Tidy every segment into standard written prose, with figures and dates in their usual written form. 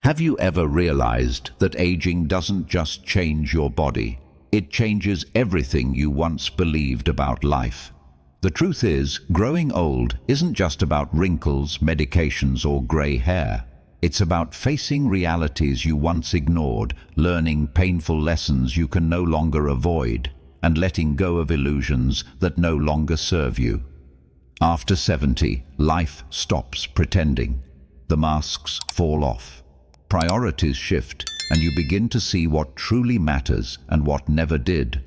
Have you ever realized that aging doesn't just change your body? It changes everything you once believed about life. The truth is, growing old isn't just about wrinkles, medications, or gray hair. It's about facing realities you once ignored, learning painful lessons you can no longer avoid, and letting go of illusions that no longer serve you. After 70, life stops pretending. The masks fall off. Priorities shift, and you begin to see what truly matters and what never did.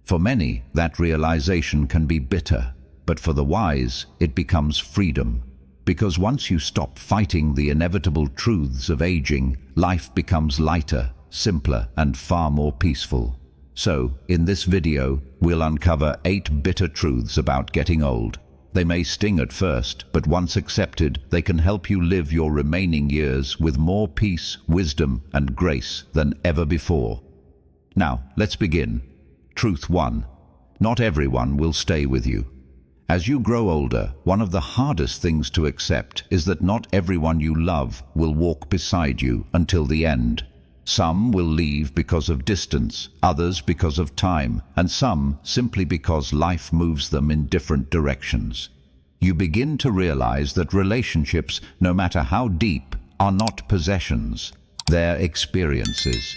For many, that realization can be bitter, but for the wise, it becomes freedom. Because once you stop fighting the inevitable truths of aging, life becomes lighter, simpler, and far more peaceful. So, in this video, we'll uncover 8 bitter truths about getting old. They may sting at first, but once accepted, they can help you live your remaining years with more peace, wisdom, and grace than ever before. Now, let's begin. Truth 1. Not everyone will stay with you. As you grow older, one of the hardest things to accept is that not everyone you love will walk beside you until the end. Some will leave because of distance, others because of time, and some simply because life moves them in different directions. You begin to realize that relationships, no matter how deep, are not possessions. They're experiences.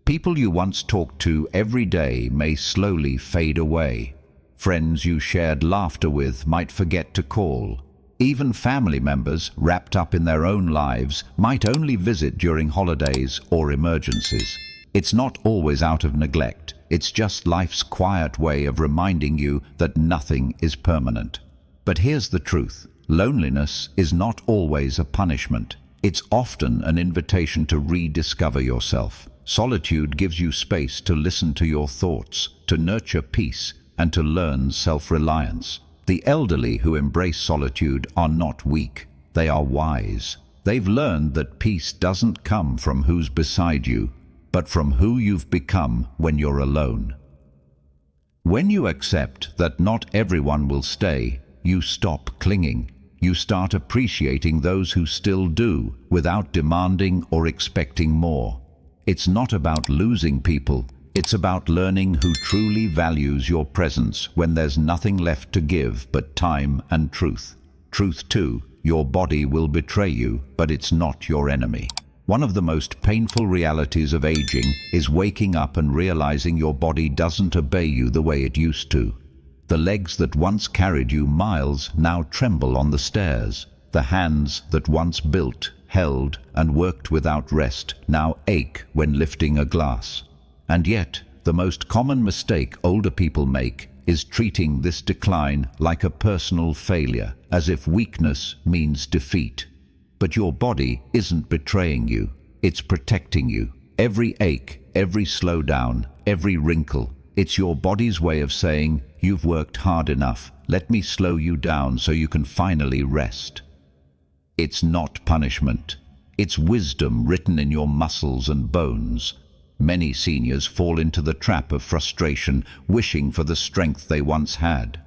People you once talked to every day may slowly fade away. Friends you shared laughter with might forget to call. Even family members, wrapped up in their own lives, might only visit during holidays or emergencies. It's not always out of neglect. It's just life's quiet way of reminding you that nothing is permanent. But here's the truth. Loneliness is not always a punishment. It's often an invitation to rediscover yourself. Solitude gives you space to listen to your thoughts, to nurture peace, and to learn self-reliance. The elderly who embrace solitude are not weak. They are wise. They've learned that peace doesn't come from who's beside you, but from who you've become when you're alone. When you accept that not everyone will stay, you stop clinging. You start appreciating those who still do, without demanding or expecting more. It's not about losing people. It's about learning who truly values your presence when there's nothing left to give but time and truth. Truth 2, your body will betray you, but it's not your enemy. One of the most painful realities of aging is waking up and realizing your body doesn't obey you the way it used to. The legs that once carried you miles now tremble on the stairs. The hands that once built, held, and worked without rest now ache when lifting a glass. And yet, the most common mistake older people make is treating this decline like a personal failure, as if weakness means defeat. But your body isn't betraying you, it's protecting you. Every ache, every slowdown, every wrinkle, it's your body's way of saying, you've worked hard enough, let me slow you down so you can finally rest. It's not punishment. It's wisdom written in your muscles and bones. Many seniors fall into the trap of frustration, wishing for the strength they once had.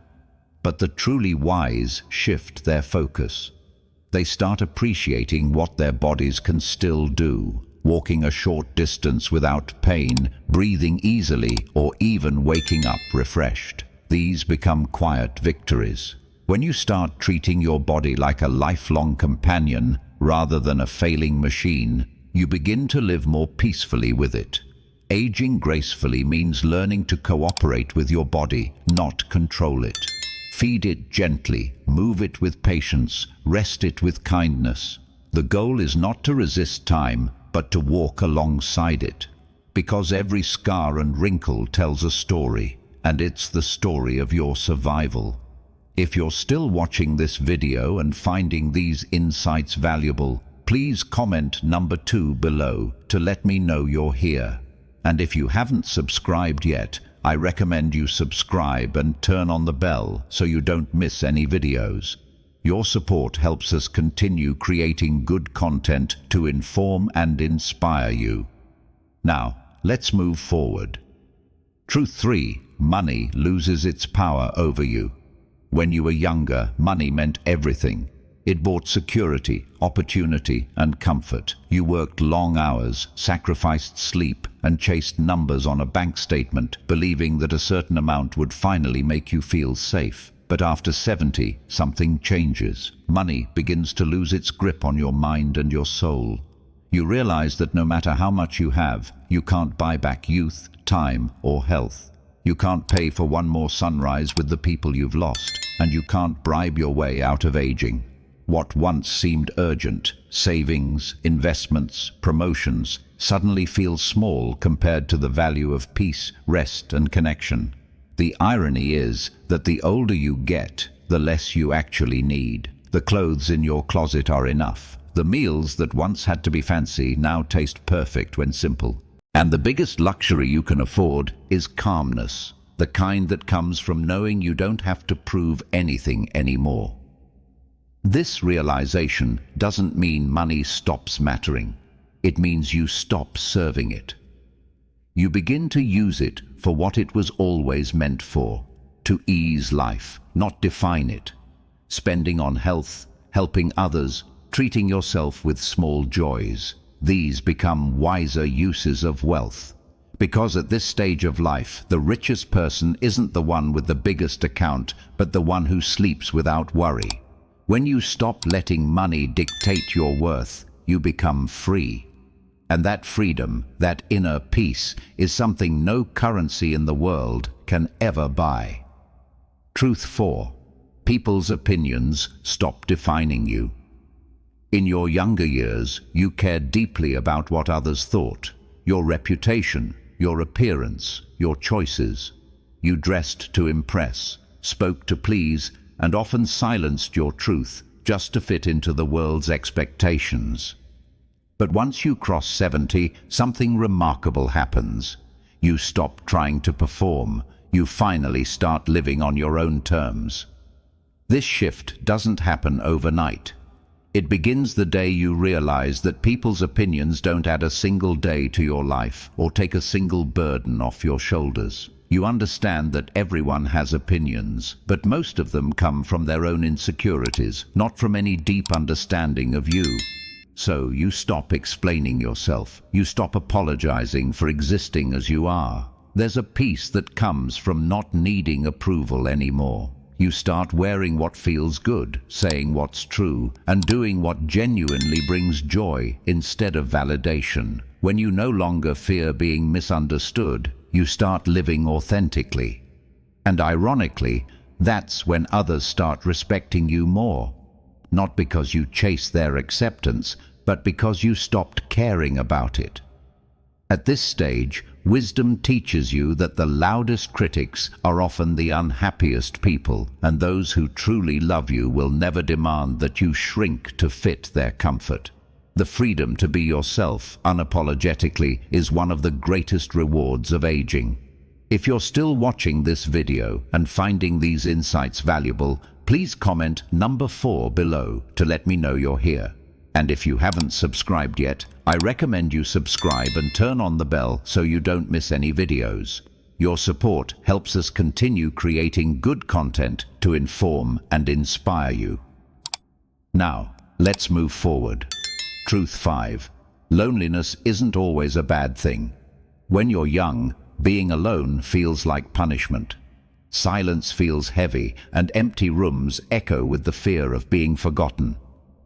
But the truly wise shift their focus. They start appreciating what their bodies can still do, walking a short distance without pain, breathing easily, or even waking up refreshed. These become quiet victories. When you start treating your body like a lifelong companion rather than a failing machine, you begin to live more peacefully with it. Aging gracefully means learning to cooperate with your body, not control it. Feed it gently, move it with patience, rest it with kindness. The goal is not to resist time, but to walk alongside it. Because every scar and wrinkle tells a story, and it's the story of your survival. If you're still watching this video and finding these insights valuable, please comment number 2 below to let me know you're here. And if you haven't subscribed yet, I recommend you subscribe and turn on the bell so you don't miss any videos. Your support helps us continue creating good content to inform and inspire you. Now, let's move forward. Truth 3. Money loses its power over you. When you were younger, money meant everything. It brought security, opportunity, and comfort. You worked long hours, sacrificed sleep, and chased numbers on a bank statement, believing that a certain amount would finally make you feel safe. But after 70, something changes. Money begins to lose its grip on your mind and your soul. You realize that no matter how much you have, you can't buy back youth, time, or health. You can't pay for one more sunrise with the people you've lost, and you can't bribe your way out of aging. What once seemed urgent, savings, investments, promotions, suddenly feels small compared to the value of peace, rest, and connection. The irony is that the older you get, the less you actually need. The clothes in your closet are enough. The meals that once had to be fancy now taste perfect when simple. And the biggest luxury you can afford is calmness, the kind that comes from knowing you don't have to prove anything anymore. This realization doesn't mean money stops mattering. It means you stop serving it. You begin to use it for what it was always meant for, to ease life, not define it. Spending on health, helping others, treating yourself with small joys. These become wiser uses of wealth. Because at this stage of life, the richest person isn't the one with the biggest account, but the one who sleeps without worry. When you stop letting money dictate your worth, you become free. And that freedom, that inner peace, is something no currency in the world can ever buy. Truth 4. People's opinions stop defining you. In your younger years, you cared deeply about what others thought, your reputation, your appearance, your choices. You dressed to impress, spoke to please, and often silenced your truth just to fit into the world's expectations. But once you cross 70, something remarkable happens. You stop trying to perform. You finally start living on your own terms. This shift doesn't happen overnight. It begins the day you realize that people's opinions don't add a single day to your life or take a single burden off your shoulders. You understand that everyone has opinions, but most of them come from their own insecurities, not from any deep understanding of you. So you stop explaining yourself. You stop apologizing for existing as you are. There's a peace that comes from not needing approval anymore. You start wearing what feels good, saying what's true, and doing what genuinely brings joy instead of validation. When you no longer fear being misunderstood, you start living authentically. And ironically, that's when others start respecting you more. Not because you chase their acceptance, but because you stopped caring about it. At this stage, wisdom teaches you that the loudest critics are often the unhappiest people, and those who truly love you will never demand that you shrink to fit their comfort. The freedom to be yourself unapologetically is one of the greatest rewards of aging. If you're still watching this video and finding these insights valuable, please comment number 4 below to let me know you're here. And if you haven't subscribed yet, I recommend you subscribe and turn on the bell so you don't miss any videos. Your support helps us continue creating good content to inform and inspire you. Now, let's move forward. Truth 5. Loneliness isn't always a bad thing. When you're young, being alone feels like punishment. Silence feels heavy, and empty rooms echo with the fear of being forgotten.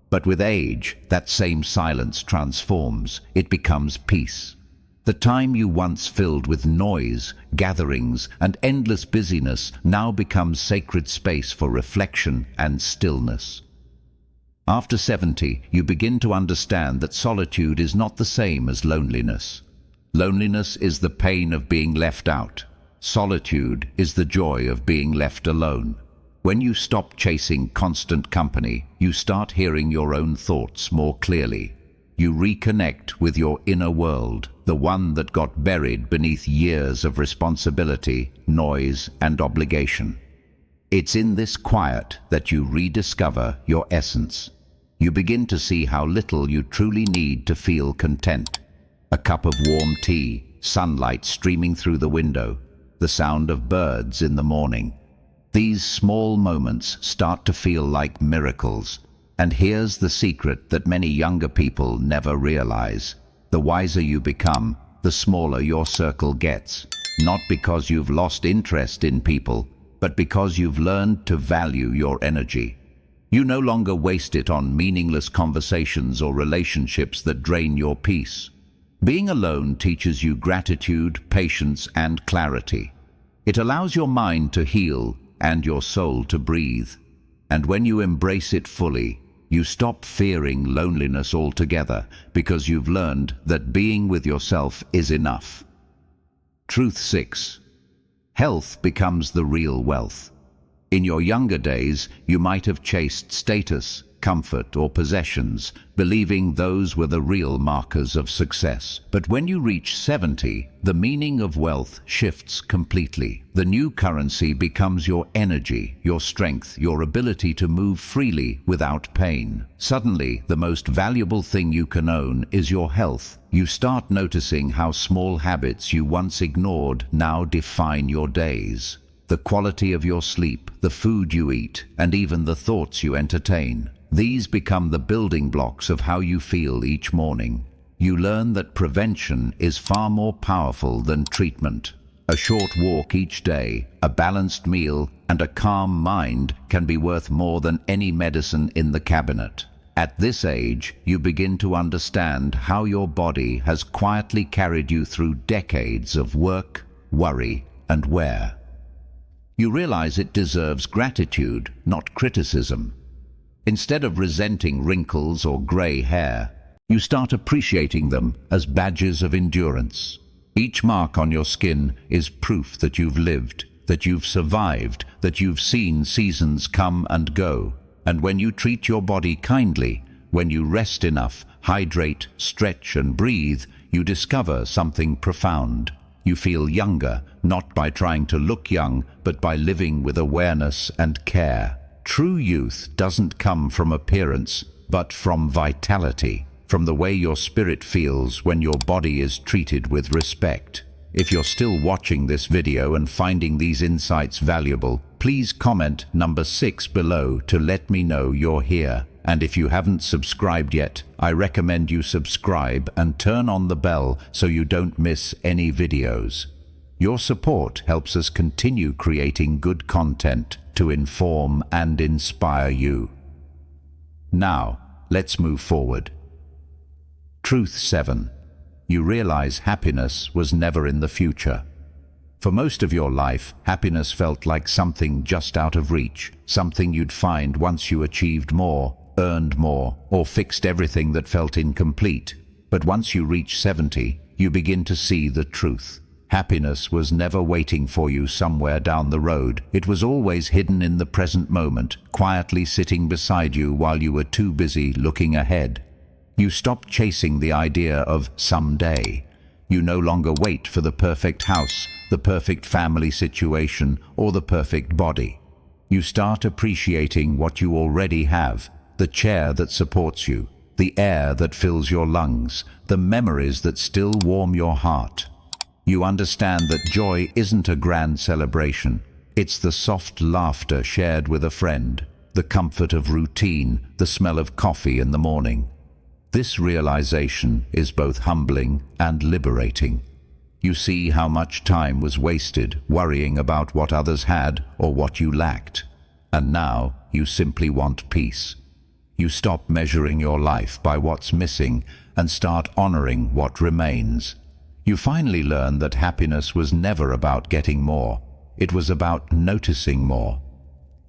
But with age, that same silence transforms. It becomes peace. The time you once filled with noise, gatherings, and endless busyness now becomes sacred space for reflection and stillness. After 70, you begin to understand that solitude is not the same as loneliness. Loneliness is the pain of being left out. Solitude is the joy of being left alone. When you stop chasing constant company, you start hearing your own thoughts more clearly. You reconnect with your inner world, the one that got buried beneath years of responsibility, noise, and obligation. It's in this quiet that you rediscover your essence. You begin to see how little you truly need to feel content. A cup of warm tea, sunlight streaming through the window, the sound of birds in the morning. These small moments start to feel like miracles. And here's the secret that many younger people never realize. The wiser you become, the smaller your circle gets. Not because you've lost interest in people, but because you've learned to value your energy. You no longer waste it on meaningless conversations or relationships that drain your peace. Being alone teaches you gratitude, patience, and clarity. It allows your mind to heal and your soul to breathe. And when you embrace it fully, you stop fearing loneliness altogether because you've learned that being with yourself is enough. Truth 6. Health becomes the real wealth. In your younger days, you might have chased status, comfort, or possessions, believing those were the real markers of success. But when you reach 70, the meaning of wealth shifts completely. The new currency becomes your energy, your strength, your ability to move freely without pain. Suddenly, the most valuable thing you can own is your health. You start noticing how small habits you once ignored now define your days. The quality of your sleep, the food you eat, and even the thoughts you entertain. These become the building blocks of how you feel each morning. You learn that prevention is far more powerful than treatment. A short walk each day, a balanced meal, and a calm mind can be worth more than any medicine in the cabinet. At this age, you begin to understand how your body has quietly carried you through decades of work, worry, and wear. You realize it deserves gratitude, not criticism. Instead of resenting wrinkles or gray hair, you start appreciating them as badges of endurance. Each mark on your skin is proof that you've lived, that you've survived, that you've seen seasons come and go. And when you treat your body kindly, when you rest enough, hydrate, stretch, and breathe, you discover something profound. You feel younger, not by trying to look young, but by living with awareness and care. True youth doesn't come from appearance, but from vitality, from the way your spirit feels when your body is treated with respect. If you're still watching this video and finding these insights valuable, please comment number 6 below to let me know you're here. And if you haven't subscribed yet, I recommend you subscribe and turn on the bell so you don't miss any videos. Your support helps us continue creating good content to inform and inspire you. Now, let's move forward. Truth 7. You realize happiness was never in the future. For most of your life, happiness felt like something just out of reach, something you'd find once you achieved more, earned more, or fixed everything that felt incomplete. But once you reach 70, you begin to see the truth. Happiness was never waiting for you somewhere down the road. It was always hidden in the present moment, quietly sitting beside you while you were too busy looking ahead. You stopped chasing the idea of someday. You no longer wait for the perfect house, the perfect family situation, or the perfect body. You start appreciating what you already have, the chair that supports you, the air that fills your lungs, the memories that still warm your heart. You understand that joy isn't a grand celebration. It's the soft laughter shared with a friend, the comfort of routine, the smell of coffee in the morning. This realization is both humbling and liberating. You see how much time was wasted worrying about what others had or what you lacked. And now you simply want peace. You stop measuring your life by what's missing and start honoring what remains. You finally learn that happiness was never about getting more. It was about noticing more.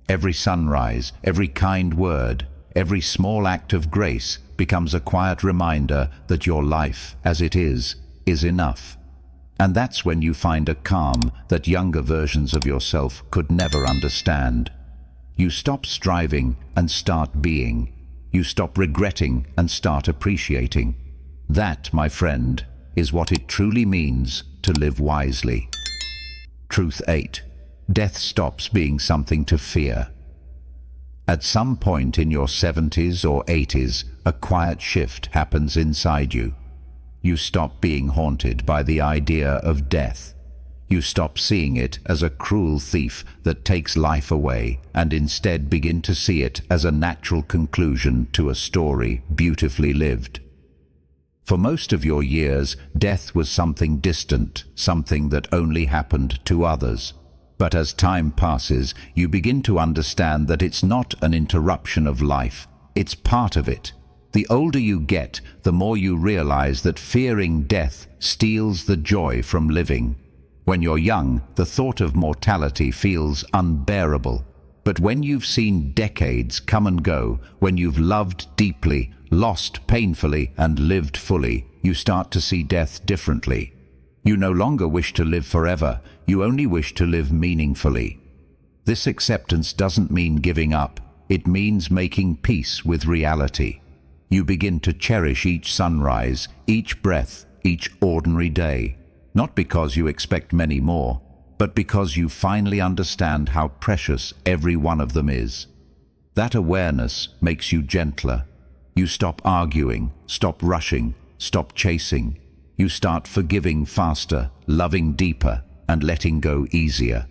Every sunrise, every kind word, every small act of grace becomes a quiet reminder that your life, as it is enough. And that's when you find a calm that younger versions of yourself could never understand. You stop striving and start being. You stop regretting and start appreciating. That, my friend, is what it truly means to live wisely. Truth 8. Death stops being something to fear. At some point in your 70s or 80s, a quiet shift happens inside you. You stop being haunted by the idea of death. You stop seeing it as a cruel thief that takes life away and instead begin to see it as a natural conclusion to a story beautifully lived. For most of your years, death was something distant, something that only happened to others. But as time passes, you begin to understand that it's not an interruption of life, it's part of it. The older you get, the more you realize that fearing death steals the joy from living. When you're young, the thought of mortality feels unbearable. But when you've seen decades come and go, when you've loved deeply, lost painfully, and lived fully, you start to see death differently. You no longer wish to live forever, you only wish to live meaningfully. This acceptance doesn't mean giving up, it means making peace with reality. You begin to cherish each sunrise, each breath, each ordinary day, not because you expect many more, but because you finally understand how precious every one of them is. That awareness makes you gentler. You stop arguing, stop rushing, stop chasing. You start forgiving faster, loving deeper, and letting go easier.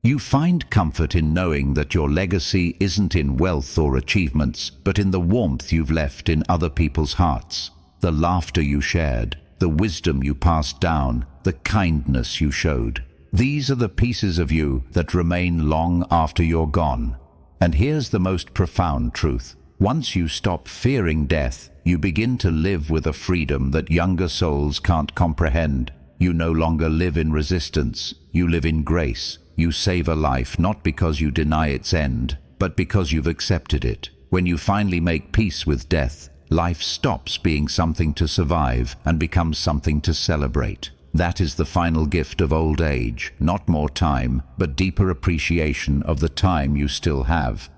You find comfort in knowing that your legacy isn't in wealth or achievements, but in the warmth you've left in other people's hearts, the laughter you shared, the wisdom you passed down, the kindness you showed. These are the pieces of you that remain long after you're gone. And here's the most profound truth. Once you stop fearing death, you begin to live with a freedom that younger souls can't comprehend. You no longer live in resistance, you live in grace. You save a life not because you deny its end, but because you've accepted it. When you finally make peace with death, life stops being something to survive and becomes something to celebrate. That is the final gift of old age, not more time, but deeper appreciation of the time you still have.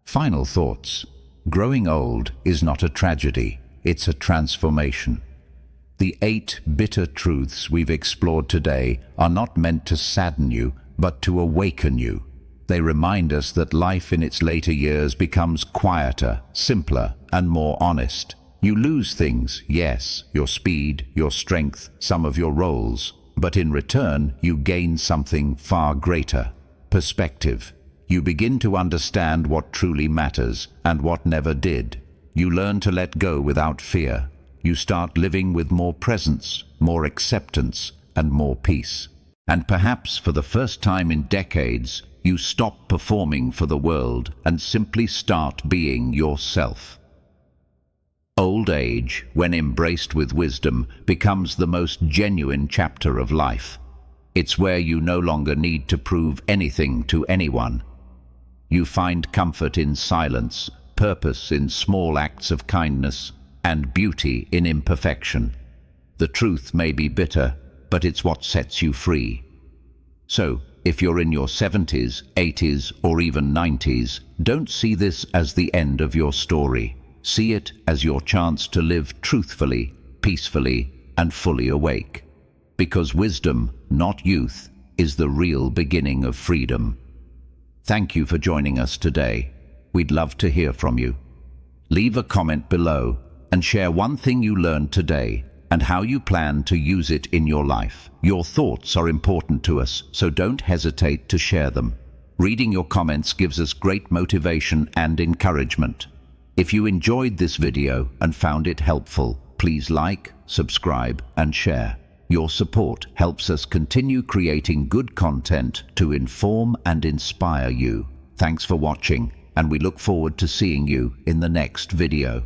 Final thoughts. Growing old is not a tragedy, it's a transformation. The 8 bitter truths we've explored today are not meant to sadden you, but to awaken you. They remind us that life in its later years becomes quieter, simpler, and more honest. You lose things, yes, your speed, your strength, some of your roles, but in return you gain something far greater: perspective. You begin to understand what truly matters and what never did. You learn to let go without fear. You start living with more presence, more acceptance, and more peace. And perhaps for the first time in decades, you stop performing for the world and simply start being yourself. Old age, when embraced with wisdom, becomes the most genuine chapter of life. It's where you no longer need to prove anything to anyone. You find comfort in silence, purpose in small acts of kindness, and beauty in imperfection. The truth may be bitter, but it's what sets you free. So, if you're in your 70s, 80s, or even 90s, don't see this as the end of your story. See it as your chance to live truthfully, peacefully, and fully awake. Because wisdom, not youth, is the real beginning of freedom. Thank you for joining us today. We'd love to hear from you. Leave a comment below and share one thing you learned today and how you plan to use it in your life. Your thoughts are important to us, so don't hesitate to share them. Reading your comments gives us great motivation and encouragement. If you enjoyed this video and found it helpful, please like, subscribe, and share. Your support helps us continue creating good content to inform and inspire you. Thanks for watching, and we look forward to seeing you in the next video.